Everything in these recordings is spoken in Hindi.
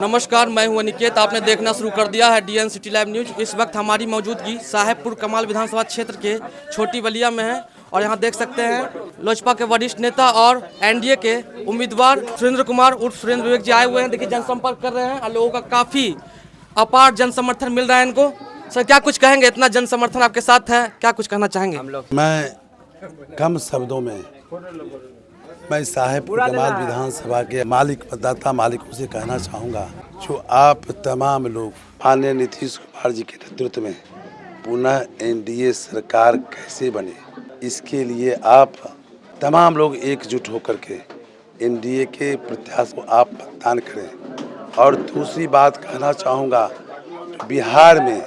नमस्कार, मैं हूं अनिकेत। आपने देखना शुरू कर दिया है DN सिटी लाइव न्यूज। इस वक्त हमारी मौजूदगी साहेबपुर कमाल विधानसभा क्षेत्र के छोटी बलिया में है और यहां देख सकते हैं लोजपा के वरिष्ठ नेता और NDA के उम्मीदवार सुरेंद्र कुमार उर्फ सुरेंद्र विवेक जी आए हुए हैं। देखिए, जनसंपर्क कर रहे हैं और लोगों का काफ़ी अपार जन समर्थन मिल रहा है इनको। सर, क्या कुछ कहेंगे? इतना जन समर्थन आपके साथ है, क्या कुछ कहना चाहेंगे? मैं कम शब्दों में मैं साहेबपुर कमाल विधानसभा के मालिक मतदाता मालिकों से कहना चाहूँगा, जो आप तमाम लोग माननीय नीतीश कुमार जी के नेतृत्व में पुनः NDA सरकार कैसे बने, इसके लिए आप तमाम लोग एकजुट होकर के NDA के प्रत्याशी को आप मतदान करें। और दूसरी बात कहना चाहूँगा, बिहार में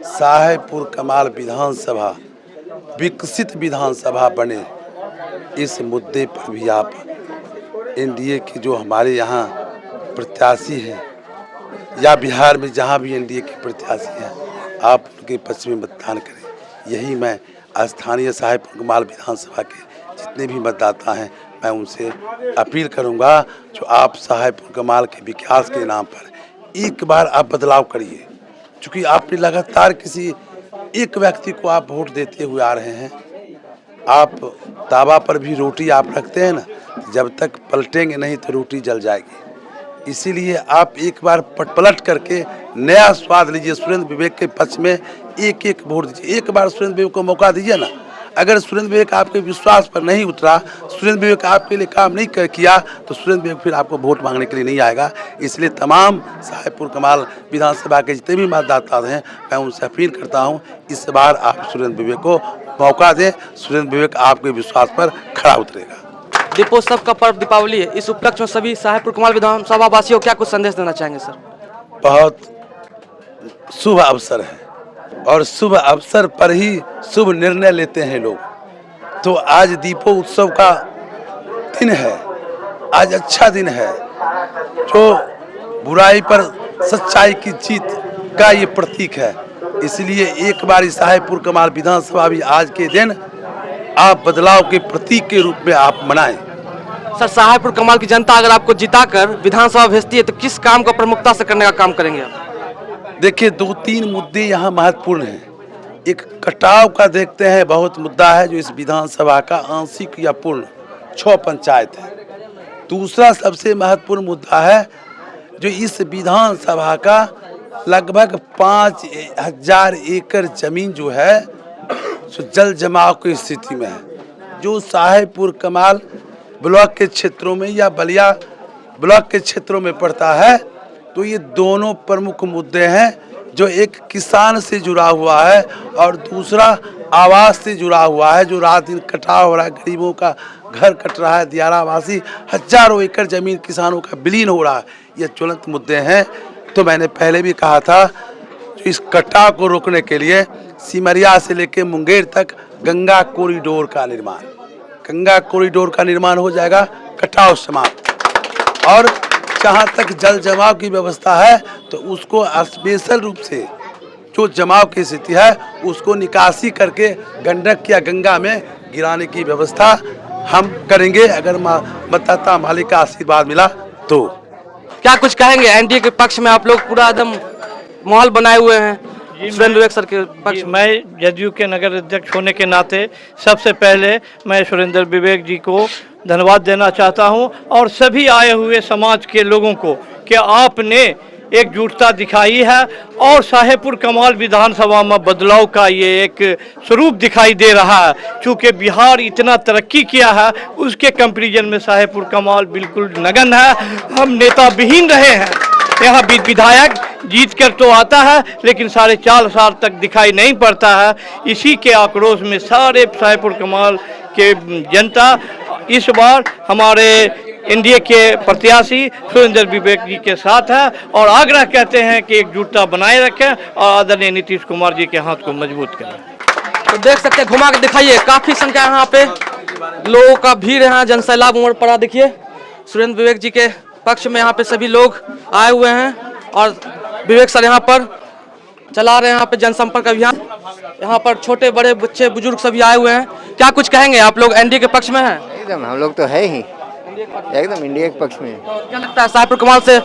साहेबपुर कमाल विधानसभा विकसित विधानसभा बने, इस मुद्दे पर भी आप NDA के जो हमारे यहाँ प्रत्याशी हैं या बिहार में जहाँ भी NDA के प्रत्याशी हैं, आप उनके पक्ष में मतदान करें। यही मैं स्थानीय साहेबपुर कमाल विधानसभा के जितने भी मतदाता हैं, मैं उनसे अपील करूंगा, जो आप साहेबपुर कमाल के विकास के नाम पर एक बार आप बदलाव करिए। चूँकि आपने लगातार किसी एक व्यक्ति को आप वोट देते हुए आ रहे हैं। आप तावा पर भी रोटी आप रखते हैं ना, जब तक पलटेंगे नहीं तो रोटी जल जाएगी। इसीलिए आप एक बार पलट करके नया स्वाद लीजिए। सुरेंद्र विवेक के पक्ष में एक एक वोट दीजिए। एक बार सुरेंद्र विवेक को मौका दीजिए ना। अगर सुरेंद्र विवेक आपके विश्वास पर नहीं उतरा, सुरेंद्र विवेक आपके लिए काम नहीं किया, तो सुरेंद्र विवेक फिर आपको वोट मांगने के लिए नहीं आएगा। इसलिए तमाम साहेबपुर कमाल विधानसभा के जितने भी मतदाता हैं, मैं उनसे अपील करता हूं, इस बार आप सुरेंद्र विवेक को मौका दें। सुरेंद्र विवेक आपके विश्वास पर खरा उतरेगा। दीपोत्सव का पर्व दीपावली है, इस उपलक्ष्य में सभी साहेबपुर कमाल विधानसभा वासियों को क्या कुछ संदेश देना चाहेंगे? सर, बहुत शुभ अवसर है और शुभ अवसर पर ही शुभ निर्णय लेते हैं लोग। तो आज दीपोत्सव का दिन है, आज अच्छा दिन है, जो बुराई पर सच्चाई की जीत का ये प्रतीक है। इसलिए एक बार साहेबपुर कमाल विधानसभा भी आज के दिन आप बदलाव के प्रतीक के रूप में आप मनाएं। सर, साहेबपुर कमाल की जनता अगर आपको जिताकर विधानसभा भेजती है तो किस काम को प्रमुखता से करने का काम करेंगे आप? देखिए, 2-3 मुद्दे यहाँ महत्वपूर्ण हैं। एक कटाव का देखते हैं, बहुत मुद्दा है जो इस विधानसभा का आंशिक या पूर्ण 6 पंचायत है। दूसरा सबसे महत्वपूर्ण मुद्दा है जो इस विधानसभा का लगभग 5000 एकड़ जमीन जो है सो जल जमाव की स्थिति में है, जो साहेबपुर कमाल ब्लॉक के क्षेत्रों में या बलिया ब्लॉक के क्षेत्रों में पड़ता है। तो ये दोनों प्रमुख मुद्दे हैं, जो एक किसान से जुड़ा हुआ है और दूसरा आवास से जुड़ा हुआ है, जो रात दिन कटाव हो रहा है, गरीबों का घर कट रहा है, दियारावासी हजारों एकड़ जमीन किसानों का विलीन हो रहा है। ये ज्वलंत मुद्दे हैं। तो मैंने पहले भी कहा था, जो इस कटाव को रोकने के लिए सिमरिया से लेकर मुंगेर तक गंगा कॉरिडोर का निर्माण हो जाएगा, कटाव समाप्त। और जहाँ तक जल जमाव की व्यवस्था है, तो उसको स्पेशल रूप से जो जमाव की स्थिति है उसको निकासी करके गंडक या गंगा में गिराने की व्यवस्था हम करेंगे, अगर मतदाता मालिक का आशीर्वाद मिला तो। क्या कुछ कहेंगे? NDA के पक्ष में आप लोग पूरा एकदम माहौल बनाए हुए हैं सुरेंद्र विवेक सर के पक्ष। मैं जदयू के नगर अध्यक्ष होने के नाते सबसे पहले मैं सुरेंद्र विवेक जी को धन्यवाद देना चाहता हूं, और सभी आए हुए समाज के लोगों को कि आपने एकजुटता दिखाई है और साहेबपुर कमाल विधानसभा में बदलाव का ये एक स्वरूप दिखाई दे रहा है। चूँकि बिहार इतना तरक्की किया है, उसके कंपैरिजन में साहेबपुर कमाल बिल्कुल नगण्य है। हम नेता विहीन रहे हैं। यहाँ विधायक जीत कर तो आता है, लेकिन 4.5 साल तक दिखाई नहीं पड़ता है। इसी के आक्रोश में सारे साहेबपुर कमाल के जनता इस बार हमारे NDA के प्रत्याशी सुरेंद्र विवेक जी के साथ है, और आग्रह कहते हैं कि एकजुटता बनाए रखें और आदरणीय नीतीश कुमार जी के हाथ को मजबूत करें। तो देख सकते हैं, घुमा के दिखाइए, काफी संख्या यहाँ पे लोगों का भीड़ है, जनसैलाब उमड़ पड़ा। देखिए, सुरेंद्र विवेक जी के पक्ष में यहाँ पे सभी लोग आए हुए हैं और विवेक सर यहाँ पर चला रहे हैं यहाँ पे जनसंपर्क अभियान। यहाँ पर छोटे बड़े बच्चे बुजुर्ग सभी आए हुए हैं। क्या कुछ कहेंगे? आप लोग NDA के पक्ष में हैं? एकदम, हम लोग तो है ही। एकदम इंडिया के पक्ष में। तो क्या लगता है साहेबपुर कमाल से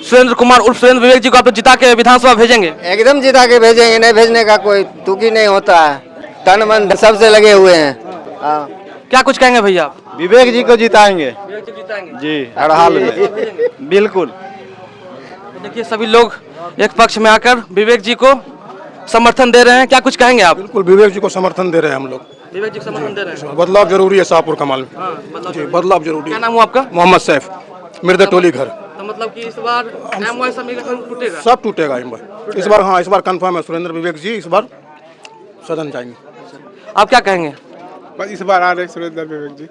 सुरेंद्र कुमार उर्फ सुरेंद्र विवेक जी को आप लोग जिता के विधानसभा भेजेंगे? एकदम जिता के भेजेंगे, नहीं भेजने का कोई तुक ही नहीं होता है। तन मन सबसे लगे हुए हैं। हाँ, क्या कुछ कहेंगे भैया आप? विवेक जी को जिताएंगे विवेक जी जिताएंगे जी, हर हाल में। बिल्कुल। तो देखिए सभी लोग एक पक्ष में आकर विवेक जी को समर्थन दे रहे हैं, क्या कुछ कहेंगे आप? बिल्कुल विवेक जी को समर्थन दे रहे हैं हम लोग। विवेक जी को समर्थन दे रहे हैं। बदलाव जरूरी है शाहपुर कमाल में। हाँ, बदलाव जी, जरूरी। बदलाव जरूरी क्या है। नाम हुआ आपका? मोहम्मद सैफ, मिर्जा टोली घर। तो मतलब कि इस बार एमवाई समीकरण टूटेगा? सब टूटेगा इस बार। हाँ, इस बार कंफर्म है सुरेंद्र विवेक जी इस बार सदन जाएंगे। आप क्या कहेंगे? बस इस बार आ रहे सुरेंद्र विवेक जी।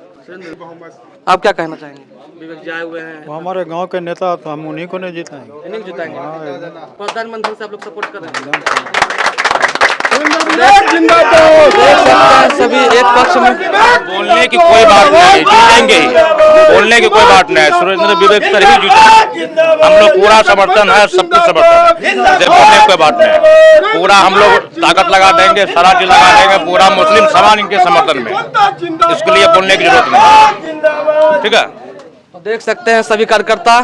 आप क्या कहना चाहेंगे? विवेक जी आए हुए हैं, वो हमारे गांव के नेता, तो हम उन्हीं को नहीं जिताएंगे। इन्हीं को जिताएंगे। प्रधानमंत्री से आप लोग सपोर्ट कर रहे हैं। सभी एक पक्ष में बोलने की कोई बात नहीं, जीतेंगे ही। बोलने की कोई बात नहीं, सुरेंद्र विवेक सर ही जीतेंगे। हम लोग पूरा समर्थन है, सबको समर्थन है। बोलने की कोई बात नहीं, पूरा हम लोग ताकत लगा देंगे, सारा चीज लगा देंगे। पूरा मुस्लिम समाज इनके समर्थन में, इसके लिए बोलने की जरूरत नहीं। ठीक है, तो देख सकते हैं सभी कार्यकर्ता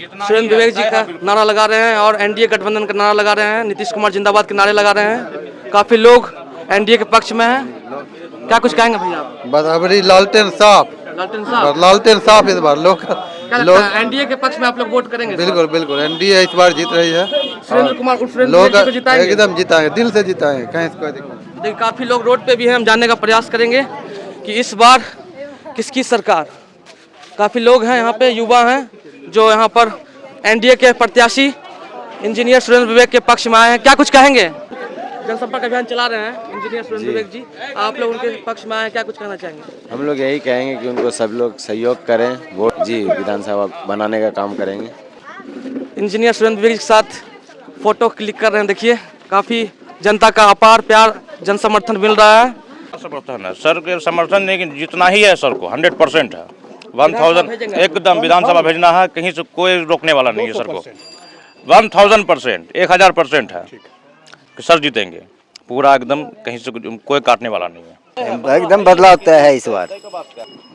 सुरेंद्र विवेक जी का नारा लगा रहे हैं और एनडीए गठबंधन का नारा लगा रहे हैं, नीतीश कुमार जिंदाबाद के नारे लगा रहे हैं। काफी लोग एनडीए के पक्ष में हैं। क्या कुछ कहेंगे भैया आप? बराबरी लालटेन साफ, लालटेन साहब, लालटेन साफ इस बार लोग क्या लगता है एनडीए के पक्ष में आप लोग वोट करेंगे? बिल्कुल बिल्कुल एनडीए इस बार जीत रही है। सुरेंद्र कुमार उर्फ सुरेंद्र लोग विवेक जी को जिताएंगे? एकदम जिताएंगे, दिल से जिताएंगे, कहीं से कोई दिक्कत नहीं। देखिए काफी लोग रोड पे भी हैं, हम जानने का प्रयास करेंगे कि इस बार किसकी सरकार। काफी लोग हैं यहाँ पे, युवा हैं जो यहाँ पर एनडीए के प्रत्याशी इंजीनियर सुरेंद्र विवेक के पक्ष में आए हैं। क्या कुछ कहेंगे? जनसंपर्क अभियान चला रहे हैं इंजीनियर सुरेंद्र विवेक जी, आप लोग उनके पक्ष में आए हैं, क्या कुछ कहना चाहेंगे? हम लोग यही कहेंगे कि उनको सब लोग सहयोग करें, वोट जी विधानसभा बनाने का काम करेंगे। इंजीनियर सुरेंद्र विवेक के साथ फोटो क्लिक कर रहे हैं। देखिए काफी जनता का अपार प्यार, जन समर्थन मिल रहा है। समर्थन है सर के, समर्थन लेकिन जितना ही है सर को 100% है। 1000 एकदम विधानसभा भेजना है, कहीं से कोई रोकने वाला नहीं है सर को। 1000%, 1000% है कि सर जीतेंगे पूरा एकदम, कहीं से कोई काटने वाला नहीं है। एकदम बदलाव तय है इस बार,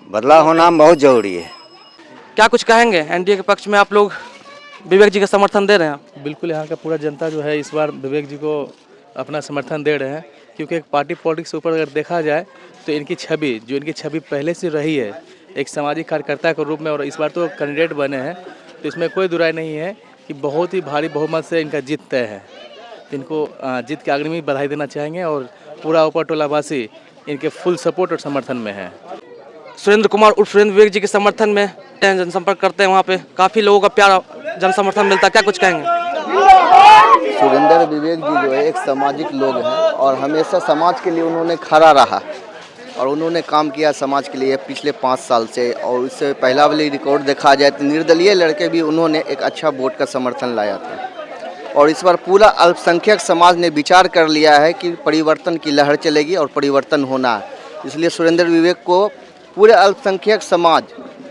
बदलाव होना बहुत जरूरी है। क्या कुछ कहेंगे? एनडीए के पक्ष में आप लोग विवेक जी का समर्थन दे रहे हैं? बिल्कुल, यहाँ का पूरा जनता जो है इस बार विवेक जी को अपना समर्थन दे रहे हैं, क्योंकि एक पार्टी पॉलिटिक्स के ऊपर अगर देखा जाए तो इनकी छवि पहले से रही है एक सामाजिक कार्यकर्ता के रूप में, और इस बार तो कैंडिडेट बने हैं, तो इसमें कोई दुराई नहीं है कि बहुत ही भारी बहुमत से इनका जीत तय है। तो इनको जीत के अग्रिमी बधाई देना चाहेंगे और पूरा ऊपर टोलावासी इनके फुल सपोर्ट और समर्थन में है। सुरेंद्र कुमार उर्फ सुरेंद्र विवेक जी के समर्थन में जनसंपर्क करते हैं, वहाँ पे काफी लोगों का प्यार जन समर्थन मिलता है। क्या कुछ कहेंगे? सुरेंद्र विवेक जी जो है एक सामाजिक लोग हैं और हमेशा समाज के लिए उन्होंने खड़ा रहा और उन्होंने काम किया समाज के लिए पिछले 5 साल से। और इससे पहला वाली रिकॉर्ड देखा जाए तो निर्दलीय लड़के भी उन्होंने एक अच्छा वोट का समर्थन लाया था। और इस बार पूरा अल्पसंख्यक समाज ने विचार कर लिया है कि परिवर्तन की लहर चलेगी और परिवर्तन होना है, इसलिए सुरेंद्र विवेक को पूरे अल्पसंख्यक समाज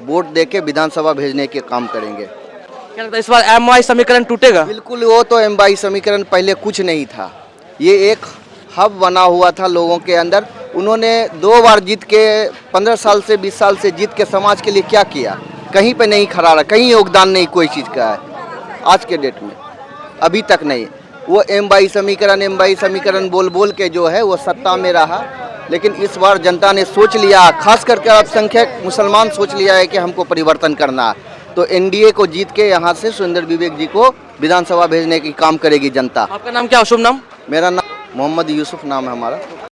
वोट देके विधानसभा भेजने के काम करेंगे। क्या लगता है इस बार एमवाई समीकरण टूटेगा? बिल्कुल, वो तो एमवाई समीकरण पहले कुछ नहीं था, ये एक हब बना हुआ था लोगों के अंदर। उन्होंने 2 बार जीत के 15 साल से 20 साल से जीत के समाज के लिए क्या किया? कहीं पे नहीं खड़ा रहा, कहीं योगदान नहीं कोई चीज़ का है आज के डेट में, अभी तक नहीं। वो एमवाई समीकरण बोल के जो है वो सत्ता में रहा, लेकिन इस बार जनता ने सोच लिया, खास करके अल्पसंख्यक मुसलमान सोच लिया है कि हमको परिवर्तन करना है, तो एनडीए को जीत के यहाँ से सुरेंद्र विवेक जी को विधानसभा भेजने की काम करेगी जनता। आपका नाम क्या? शुभ नाम? मेरा नाम मोहम्मद यूसुफ नाम है हमारा।